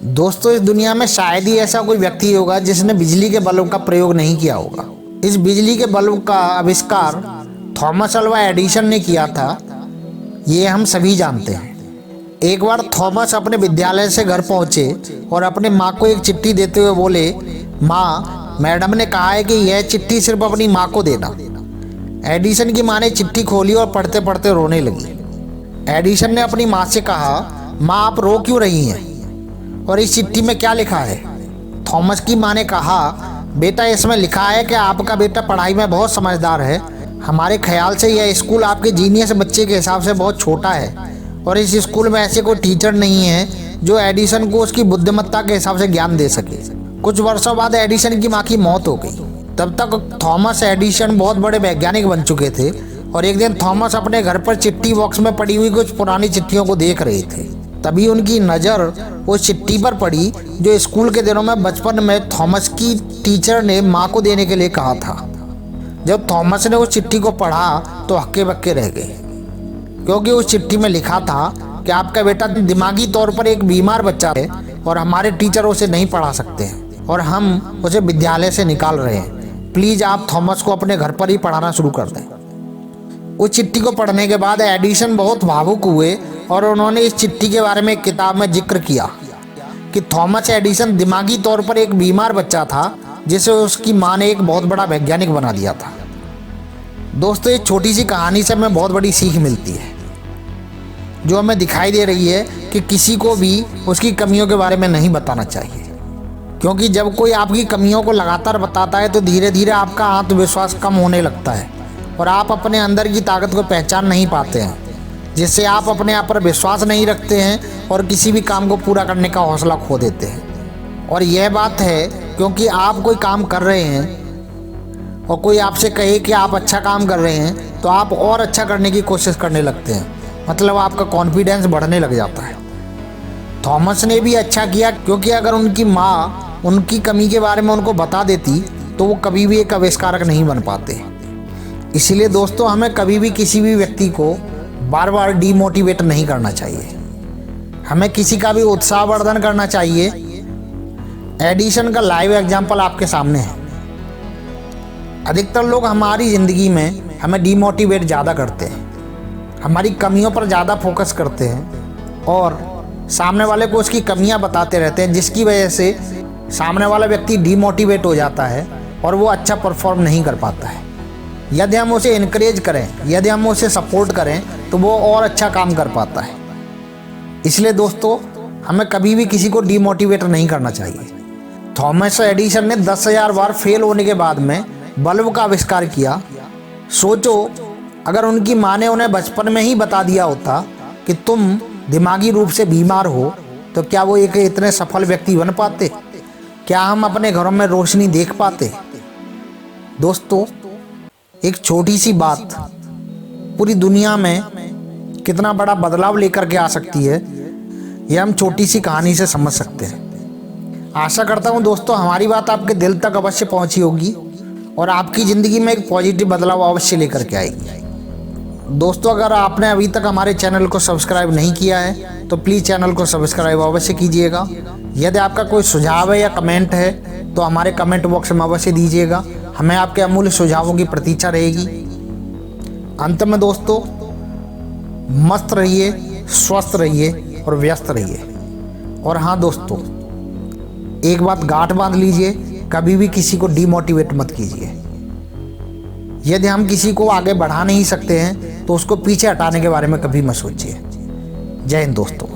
दोस्तों, इस दुनिया में शायद ही ऐसा कोई व्यक्ति होगा जिसने बिजली के बल्ब का प्रयोग नहीं किया होगा। इस बिजली के बल्ब का आविष्कार थॉमस अल्वा एडिसन ने किया था, ये हम सभी जानते हैं। एक बार थॉमस अपने विद्यालय से घर पहुंचे और अपने माँ को एक चिट्ठी देते हुए बोले, माँ, मैडम ने कहा है कि यह चिट्ठी सिर्फ अपनी माँ को देना। एडिसन की माँ ने चिट्ठी खोली और पढ़ते पढ़ते रोने लगी। एडिसन ने अपनी माँ से कहा, माँ, आप रो क्यों रही हैं और इस चिट्ठी में क्या लिखा है? थॉमस की माँ ने कहा, बेटा, इसमें लिखा है कि आपका बेटा पढ़ाई में बहुत समझदार है। हमारे ख्याल से यह स्कूल आपके जीनियस बच्चे के हिसाब से बहुत छोटा है और इस स्कूल में ऐसे कोई टीचर नहीं है जो एडिसन को उसकी बुद्धिमत्ता के हिसाब से ज्ञान दे सके। कुछ वर्षों बाद एडिसन की माँ की मौत हो गई। तब तक थॉमस एडिसन बहुत बड़े वैज्ञानिक बन चुके थे और एक दिन थॉमस अपने घर पर चिट्ठी बॉक्स में पड़ी हुई कुछ पुरानी चिट्ठियों को देख रहे थे। तभी उनकी नज़र उस चिट्ठी पर पड़ी जो स्कूल के दिनों में बचपन में थॉमस की टीचर ने माँ को देने के लिए कहा था। जब थॉमस ने उस चिट्ठी को पढ़ा तो हक्के बक्के रह गए, क्योंकि उस चिट्ठी में लिखा था कि आपका बेटा दिमागी तौर पर एक बीमार बच्चा है और हमारे टीचर उसे नहीं पढ़ा सकते हैं और हम उसे विद्यालय से निकाल रहे हैं। प्लीज़ आप थॉमस को अपने घर पर ही पढ़ाना शुरू कर दें। उस चिट्ठी को पढ़ने के बाद एडिसन बहुत भावुक हुए और उन्होंने इस चिट्ठी के बारे में एक किताब में जिक्र किया कि थॉमस एडिसन दिमागी तौर पर एक बीमार बच्चा था जिसे उसकी माँ ने एक बहुत बड़ा वैज्ञानिक बना दिया था। दोस्तों, एक छोटी सी कहानी से हमें बहुत बड़ी सीख मिलती है, जो हमें दिखाई दे रही है कि किसी को भी उसकी कमियों के बारे में नहीं बताना चाहिए, क्योंकि जब कोई आपकी कमियों को लगातार बताता है तो धीरे धीरे आपका आत्मविश्वास कम होने लगता है और आप अपने अंदर की ताकत को पहचान नहीं पाते हैं, जिससे आप अपने आप पर विश्वास नहीं रखते हैं और किसी भी काम को पूरा करने का हौसला खो देते हैं। और यह बात है क्योंकि आप कोई काम कर रहे हैं और कोई आपसे कहे कि आप अच्छा काम कर रहे हैं तो आप और अच्छा करने की कोशिश करने लगते हैं, मतलब आपका कॉन्फिडेंस बढ़ने लग जाता है। थॉमस ने भी अच्छा किया, क्योंकि अगर उनकी माँ उनकी कमी के बारे में उनको बता देती तो वो कभी भी एक आविष्कारक नहीं बन पाते। इसीलिए दोस्तों, हमें कभी भी किसी भी व्यक्ति को बार बार डीमोटिवेट नहीं करना चाहिए। हमें किसी का भी उत्साहवर्धन करना चाहिए। एडिसन का लाइव एग्जाम्पल आपके सामने है। अधिकतर लोग हमारी ज़िंदगी में हमें डीमोटिवेट ज़्यादा करते हैं, हमारी कमियों पर ज़्यादा फोकस करते हैं और सामने वाले को उसकी कमियां बताते रहते हैं, जिसकी वजह से सामने वाला व्यक्ति डीमोटिवेट हो जाता है और वो अच्छा परफॉर्म नहीं कर पाता है। यदि हम उसे इनकरेज करें, यदि हम उसे सपोर्ट करें तो वो और अच्छा काम कर पाता है। इसलिए दोस्तों, हमें कभी भी किसी को डीमोटिवेट नहीं करना चाहिए। थॉमस एडिसन ने 10,000 बार फेल होने के बाद में बल्ब का आविष्कार किया। सोचो, अगर उनकी माँ ने उन्हें बचपन में ही बता दिया होता कि तुम दिमागी रूप से बीमार हो, तो क्या वो एक इतने सफल व्यक्ति बन पाते? क्या हम अपने घरों में रोशनी देख पाते? दोस्तों, एक छोटी सी बात पूरी दुनिया में कितना बड़ा बदलाव लेकर के आ सकती है, यह हम छोटी सी कहानी से समझ सकते हैं। आशा करता हूँ दोस्तों, हमारी बात आपके दिल तक अवश्य पहुँची होगी और आपकी ज़िंदगी में एक पॉजिटिव बदलाव अवश्य लेकर के आएगी। दोस्तों, अगर आपने अभी तक हमारे चैनल को सब्सक्राइब नहीं किया है तो प्लीज़ चैनल को सब्सक्राइब अवश्य कीजिएगा। यदि आपका कोई सुझाव है या कमेंट है तो हमारे कमेंट बॉक्स में अवश्य दीजिएगा। हमें आपके अमूल्य सुझावों की प्रतीक्षा रहेगी। अंत में दोस्तों, मस्त रहिए, स्वस्थ रहिए और व्यस्त रहिए। और हाँ दोस्तों, एक बात गांठ बांध लीजिए, कभी भी किसी को डीमोटिवेट मत कीजिए। यदि हम किसी को आगे बढ़ा नहीं सकते हैं तो उसको पीछे हटाने के बारे में कभी मत सोचिए। जय हिंद दोस्तों।